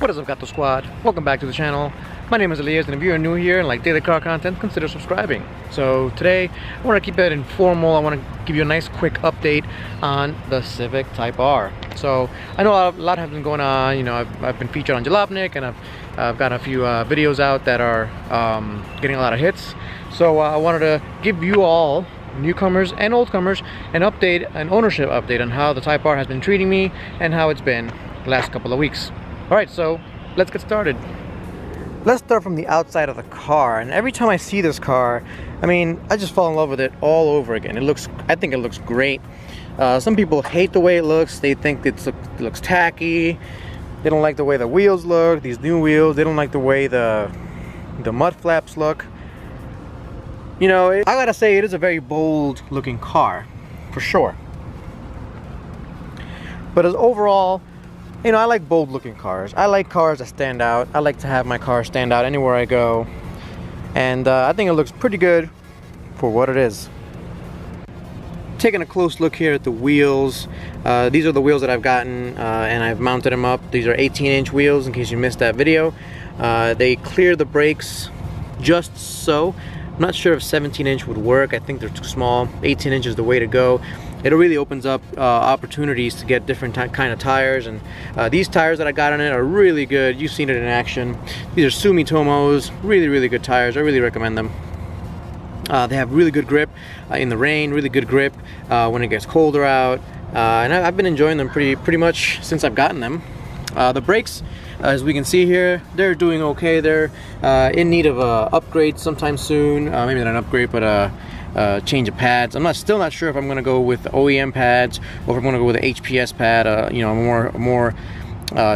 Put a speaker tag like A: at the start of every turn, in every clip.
A: What is up, Gato Squad? Welcome back to the channel. My name is Elias, and if you're new here and like daily car content, consider subscribing. So today, I want to keep it informal. I want to give you a nice quick update on the Civic Type R. So I know a lot has been going on. You know, I've been featured on Jalopnik, and I've got a few videos out that are getting a lot of hits. So I wanted to give you all, newcomers and oldcomers, an ownership update on how the Type R has been treating me and how it's been the last couple of weeks. Alright, so let's get started. Let's start from the outside of the car, and every time I see this car, I mean, I just fall in love with it all over again. I think it looks great. Some people hate the way it looks. They think it looks tacky. They don't like the way the wheels look, these new wheels. They don't like the way the mud flaps look. You know, I gotta say, it is a very bold looking car, for sure. But as overall, you know, I like bold looking cars. I like cars that stand out. I like to have my car stand out anywhere I go. And I think it looks pretty good for what it is. Taking a close look here at the wheels. These are the wheels that I've gotten and I've mounted them up. These are 18-inch wheels, in case you missed that video. They clear the brakes just so. I'm not sure if 17-inch would work. I think they're too small. 18-inch is the way to go. It really opens up opportunities to get different kind of tires, and these tires that I got on it are really good. You've seen it in action. These are Sumitomos, really good tires. I really recommend them. They have really good grip in the rain, really good grip when it gets colder out, and I've been enjoying them pretty much since I've gotten them. The brakes, as we can see here, they're doing okay. They're in need of a upgrade sometime soon. Maybe not an upgrade, but change of pads. I'm still not sure if I'm going to go with the OEM pads or if I'm going to go with the HPS pad, you know, a more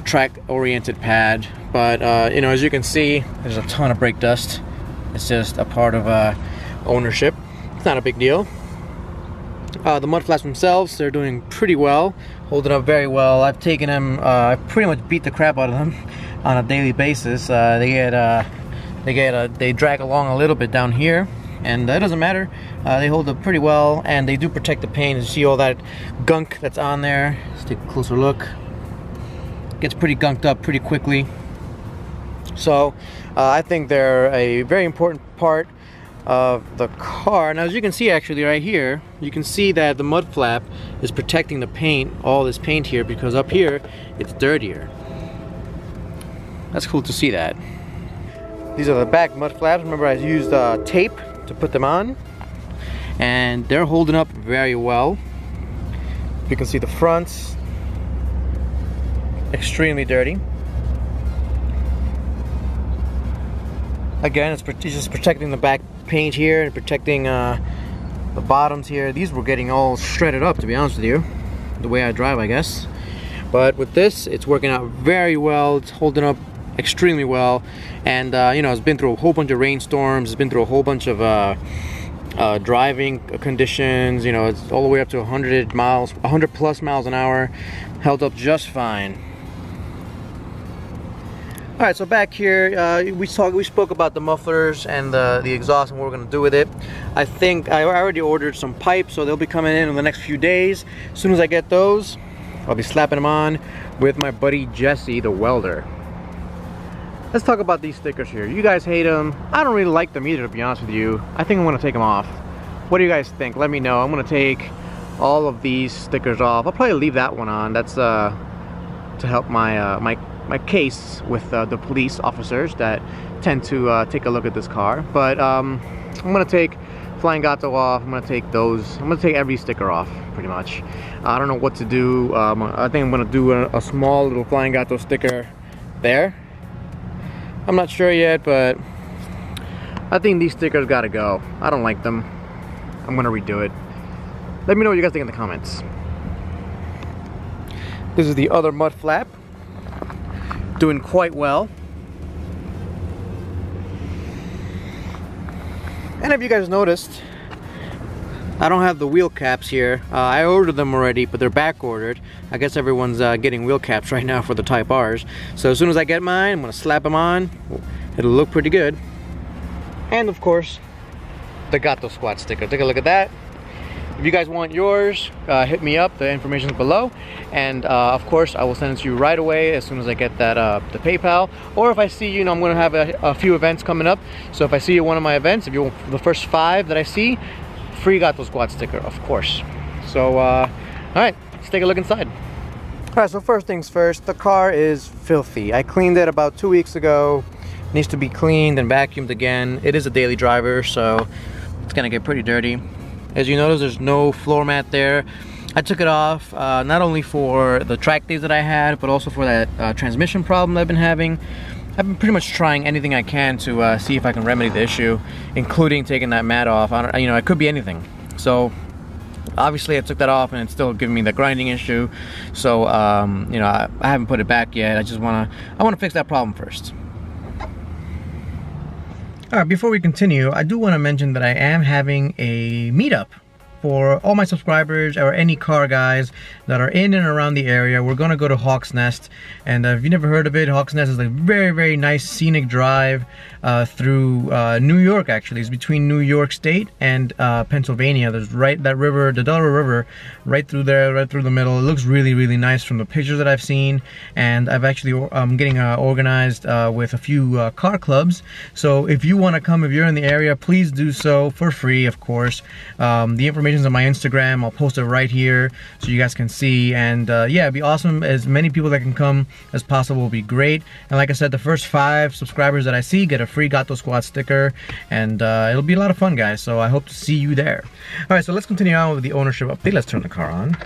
A: track-oriented pad. But you know, as you can see, there's a ton of brake dust. It's just a part of ownership. It's not a big deal. The mud flaps themselves, they're doing pretty well, holding up very well. I've taken them, I've pretty much beat the crap out of them on a daily basis. They drag along a little bit down here, and that doesn't matter. They hold up pretty well, and they do protect the paint. You see all that gunk that's on there. Let's take a closer look. It gets pretty gunked up pretty quickly. So I think they're a very important part of the car. Now, as you can see, actually right here, you can see that the mud flap is protecting the paint, all this paint here, because up here it's dirtier. That's cool to see that. These are the back mud flaps. Remember, I used tape to put them on, and they're holding up very well. You can see the fronts, extremely dirty. Again, it's just protecting the back paint here and protecting the bottoms here. These were getting all shredded up, to be honest with you, the way I drive, I guess. But with this, it's working out very well. It's holding up extremely well, and you know, it's been through a whole bunch of rainstorms. It's been through a whole bunch of driving conditions. You know, it's all the way up to 100 plus miles an hour. Held up just fine. All right, so back here, we spoke about the mufflers and the exhaust and what we're gonna do with it. I think I already ordered some pipes, so they'll be coming in the next few days. As soon as I get those, I'll be slapping them on with my buddy Jesse, the welder. Let's talk about these stickers here. You guys hate them. I don't really like them either, to be honest with you. I think I'm gonna take them off. What do you guys think? Let me know. I'm gonna take all of these stickers off. I'll probably leave that one on. That's to help my my case with the police officers that tend to take a look at this car. But I'm gonna take Flyingato off. I'm gonna take those. I'm gonna take every sticker off, pretty much. I don't know what to do. I think I'm gonna do a small little Flyingato sticker there. I'm not sure yet, but I think these stickers gotta go. I don't like them. I'm gonna redo it. Let me know what you guys think in the comments. This is the other mud flap. Doing quite well. And if you guys noticed, I don't have the wheel caps here. I ordered them already, but they're back ordered. I guess everyone's getting wheel caps right now for the Type Rs. So as soon as I get mine, I'm gonna slap them on. It'll look pretty good. And of course, the Gato Squad sticker. Take a look at that. If you guys want yours, hit me up. The information is below, and of course I will send it to you right away as soon as I get that the PayPal. Or if I see you, I'm going to have a few events coming up, so if I see you at one of my events, if you're the first 5 that I see, Flyingato squad sticker, of course. So all right, let's take a look inside. All right, so first things first, the car is filthy. I cleaned it about 2 weeks ago. It needs to be cleaned and vacuumed again. It is a daily driver, so it's gonna get pretty dirty. As you notice, there's no floor mat there. I took it off not only for the track days that I had, but also for that transmission problem that I've been having. I've been pretty much trying anything I can to see if I can remedy the issue, including taking that mat off. It could be anything. So obviously I took that off and it's still giving me the grinding issue. So I haven't put it back yet. I wanna fix that problem first. All right, before we continue, I do want to mention that I am having a meetup for all my subscribers or any car guys that are in and around the area. We're gonna go to Hawks Nest, and if you've never heard of it, Hawks Nest is a very, very nice scenic drive through New York. Actually, it's between New York State and Pennsylvania. There's that river, the Delaware River, right through there, right through the middle. It looks really, really nice from the pictures that I've seen, and I've actually getting organized with a few car clubs. So if you want to come, if you're in the area, please do so for free, of course. The information on my Instagram, I'll post it right here so you guys can see, and yeah, it'd be awesome. As many people that can come as possible will be great. And like I said, the first 5 subscribers that I see get a free Gato Squad sticker, and it'll be a lot of fun, guys, so I hope to see you there. Alright, so let's continue on with the ownership update. Let's turn the car on.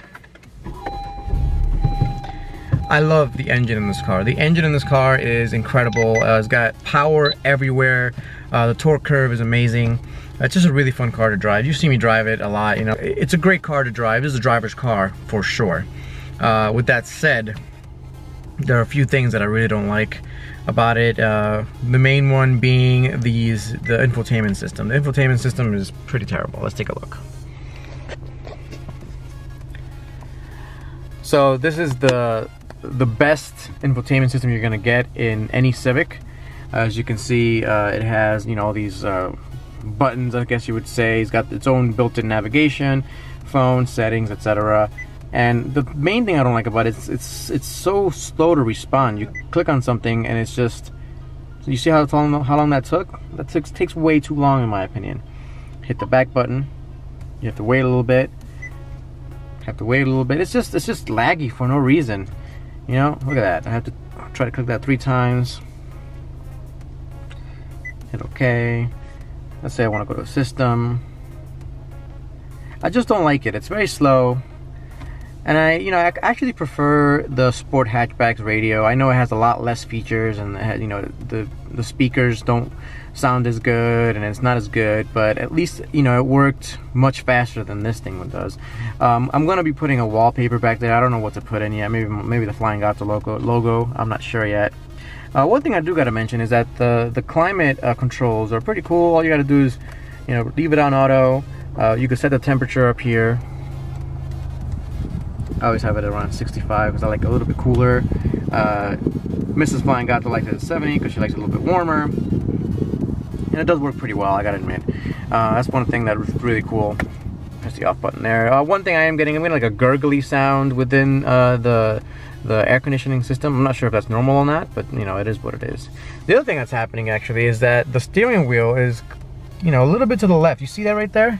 A: I love the engine in this car. The engine in this car is incredible. It's got power everywhere. The torque curve is amazing. It's just a really fun car to drive. You see me drive it a lot. It's a great car to drive. This is a driver's car for sure. With that said, there are a few things that I really don't like about it. The main one being the infotainment system. The infotainment system is pretty terrible. Let's take a look. So this is the best infotainment system you're gonna get in any Civic. As you can see, it has all these buttons, I guess you would say. It's got its own built-in navigation, phone settings, etc. And the main thing I don't like about it, it's so slow to respond. You click on something and it's just, you see how long that took? That takes way too long in my opinion. Hit the back button, you have to wait a little bit. It's just laggy for no reason. Look at that. I have to try to click that 3 times. Hit OK. Let's say I want to go to a system. I just don't like it. It's very slow. And I actually prefer the Sport Hatchback's radio. I know it has a lot less features, and the speakers don't sound as good, and it's not as good, but at least it worked much faster than this thing does. I'm gonna be putting a wallpaper back there. I don't know what to put in yet. Maybe the Flyingato logo. I'm not sure yet. One thing I do gotta mention is that the climate controls are pretty cool. All you gotta do is leave it on auto. You can set the temperature up here. I always have it around 65 because I like it a little bit cooler. Mrs. Flyingato likes it at 70 because she likes it a little bit warmer. And it does work pretty well, I gotta admit. That's one thing that was really cool. Press the off button there. One thing I'm getting like a gurgly sound within the air conditioning system. I'm not sure if that's normal or not, but it is what it is. The other thing that's happening actually is that the steering wheel is a little bit to the left. You see that right there?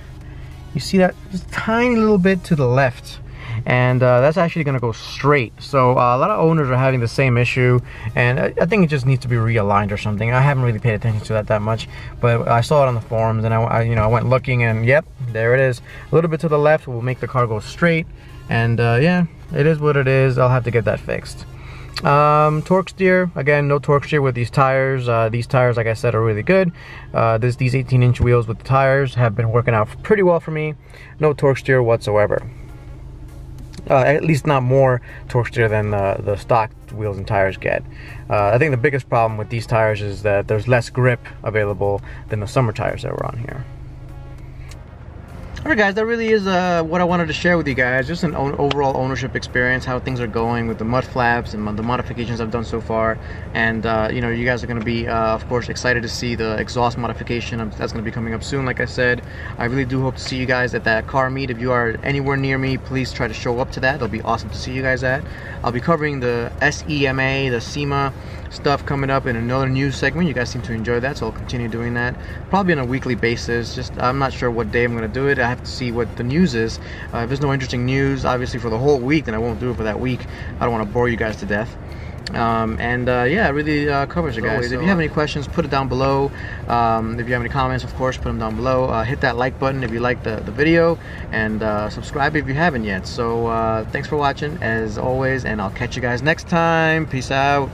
A: You see that? Just a tiny little bit to the left. And that's actually going to go straight. So a lot of owners are having the same issue, and I think it just needs to be realigned or something. I haven't really paid attention to that much, but I saw it on the forums, and I went looking, and yep, there it is. A little bit to the left will make the car go straight, and yeah, it is what it is. I'll have to get that fixed. Torque steer, again, no torque steer with these tires. These tires, like I said, are really good. These 18-inch wheels with the tires have been working out pretty well for me. No torque steer whatsoever. At least not more torque steer than the stock wheels and tires get. I think the biggest problem with these tires is that there's less grip available than the summer tires that were on here. Alright guys, that really is what I wanted to share with you guys. Just an overall ownership experience, how things are going with the mud flaps and the modifications I've done so far. And you know, you guys are going to be of course excited to see the exhaust modification that's going to be coming up soon. Like I said, I really do hope to see you guys at that car meet. If you are anywhere near me, please try to show up to that. It'll be awesome to see you guys at. I'll be covering the SEMA, the SEMA stuff coming up in another news segment. You guys seem to enjoy that, so I'll continue doing that probably on a weekly basis. Just I'm not sure what day I'm going to do it. I have to see what the news is. If there's no interesting news obviously for the whole week, then I won't do it for that week. I don't want to bore you guys to death. Yeah, it really covers it, guys. So, if you have any questions, put it down below. If you have any comments, of course, put them down below. Hit that like button if you like the video, and subscribe if you haven't yet. So thanks for watching as always, and I'll catch you guys next time. Peace out.